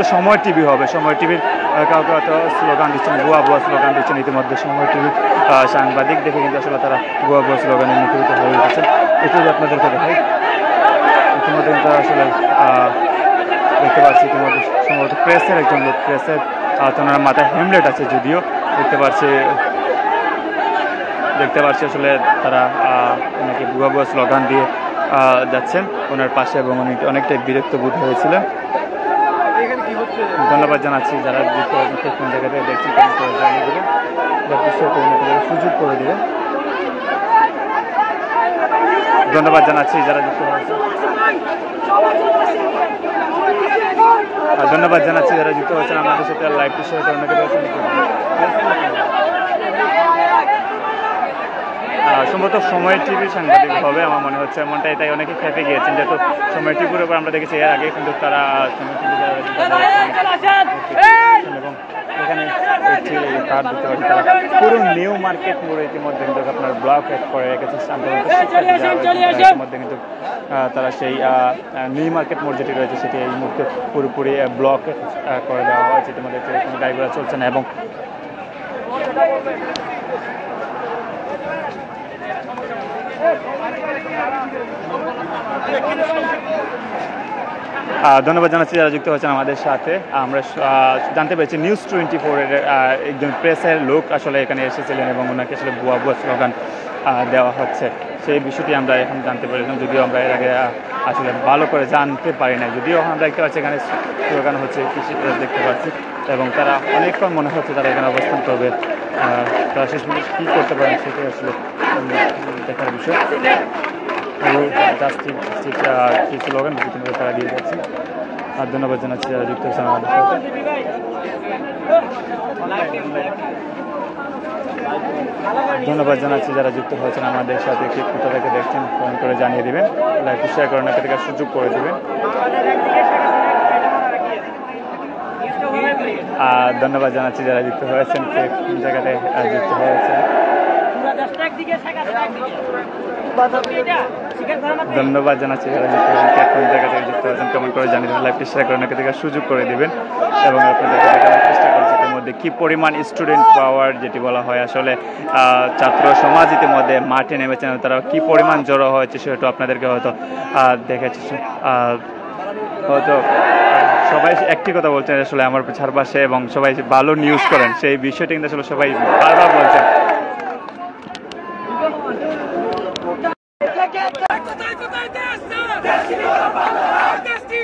কিন্তু সময় টিভি হবে। সময় টিভির কাউকে হয়তো স্লোগান দিচ্ছেন, ভুয়া ভুয়া স্লোগান দিচ্ছেন। ইতিমধ্যে সময় টিভির সাংবাদিক দেখে কিন্তু আসলে তারা ভুয়া ভুয়া স্লোগানে মুখরিত হয়ে উঠেছেন। একটু আপনাদেরকে দেখাই। ইতিমধ্যে কিন্তু আসলে দেখতে পাচ্ছি ইতিমধ্যে সম্ভবত প্রেসের একজন লোক, প্রেসের ওনার মাথায় হেমলেট আছে যদিও দেখতে পাচ্ছি আসলে তারা ওনাকে ভুয়া ভুয়া স্লোগান দিয়ে যাচ্ছেন ওনার পাশে এবং উনি অনেকটাই বিরক্ত বোধ হয়েছিলেন। ধন্যবাদ জানাচ্ছি যারা কোন জায়গাতে দেখছেন জানিয়ে দেবেন, সুযোগ করে দেবেন। ধন্যবাদ জানাচ্ছি যারা যুক্ত হয়েছে, ধন্যবাদ জানাচ্ছি যারা যুক্ত হয়েছেন আমাদের সাথে লাইভটি শেয়ার করে অনেকে সম্ভবত সময় টিভি সাংবাদিক হবে আমার মনে হচ্ছে, এমনটাই তাই অনেকে খেপে গিয়েছেন যেহেতু সময় টিভির উপর আমরা দেখেছি এর আগে কিন্তু তারা সময় টিভি এবং এখানে একটি কার্ড দেখতে পাচ্ছি তারা পুরো নিউ মার্কেট মোড়ে ইতিমধ্যে কিন্তু আপনার ব্লক করে রেখেছে। ইতিমধ্যে কিন্তু তারা সেই নিউ মার্কেট মোড় যেটি রয়েছে সেটি এই মুহূর্তে পুরোপুরি ব্লক করে দেওয়া হয়েছে। ইতিমধ্যে কোনো গাড়ি ঘোড়া চলছে না এবং ধন্যবাদ জানাচ্ছি যারা যুক্ত হয়েছেন আমাদের সাথে। আমরা জানতে পেরেছি নিউজ 24-এর একজন প্রেসের লোক আসলে এখানে এসেছিলেন এবং ওনাকে আসলে ভুয়া ভুয়া স্লোগান দেওয়া হচ্ছে, সেই বিষয়টি আমরা এখন জানতে পেরেছিলাম। যদিও আমরা এর আগে আসলে ভালো করে জানতে পারি না, যদিও আমরা দেখতে পাচ্ছি এখানে স্লোগান হচ্ছে কৃষি দেখতে পাচ্ছি এবং তারা অনেকক্ষণ মনে হচ্ছে তারা এখানে অবস্থান করবে। তারা শেষ পর্যন্ত কী করতে পারেন সেটাই আসলে দেখার বিষয়। কি স্লোগান ইতিমধ্যে তারা দিয়ে যাচ্ছে। আর ধন্যবাদ জানাচ্ছি যারা যুক্ত হয়েছেন আমাদের সাথে। ধন্যবাদ জানাচ্ছি যারা যুক্ত হয়েছেন আমাদের সাথে। কি কোথা থেকে দেখছেন ফোন করে জানিয়ে দেবেন, লাইভটি শেয়ার করে অনেকে দেখার সুযোগ করে দেবেন। ধন্যবাদ জানাচ্ছি যারা যুক্ত হয়েছেন, কে কোন জায়গাতে যুক্ত হয়েছেন। ধন্যবাদ জানাচ্ছি যারা যুক্ত হয়েছেন, কে কোন জায়গা থেকে যুক্ত হয়েছেন কমেন্ট করে জানিয়ে দেবেন, লাইভটি শেয়ার করে অনেকে দেখার সুযোগ করে দেবেন এবং আপনাদেরকে দেখানোর চেষ্টা করছি ইতিমধ্যে কী পরিমাণ স্টুডেন্ট পাওয়ার যেটি বলা হয় আসলে ছাত্র সমাজ ইতিমধ্যে মাঠে নেমেছেন, তারা কী পরিমাণ জড়ো হয়েছে সেটা আপনাদেরকে হয়তো দেখেছি। হয়তো সবাই একটি কথা বলছেন আসলে আমার চারপাশে এবং সবাই ভালো নিউজ করেন, সেই বিষয়টি কিন্তু আসলে সবাই বারবার বলছেন। দেশটি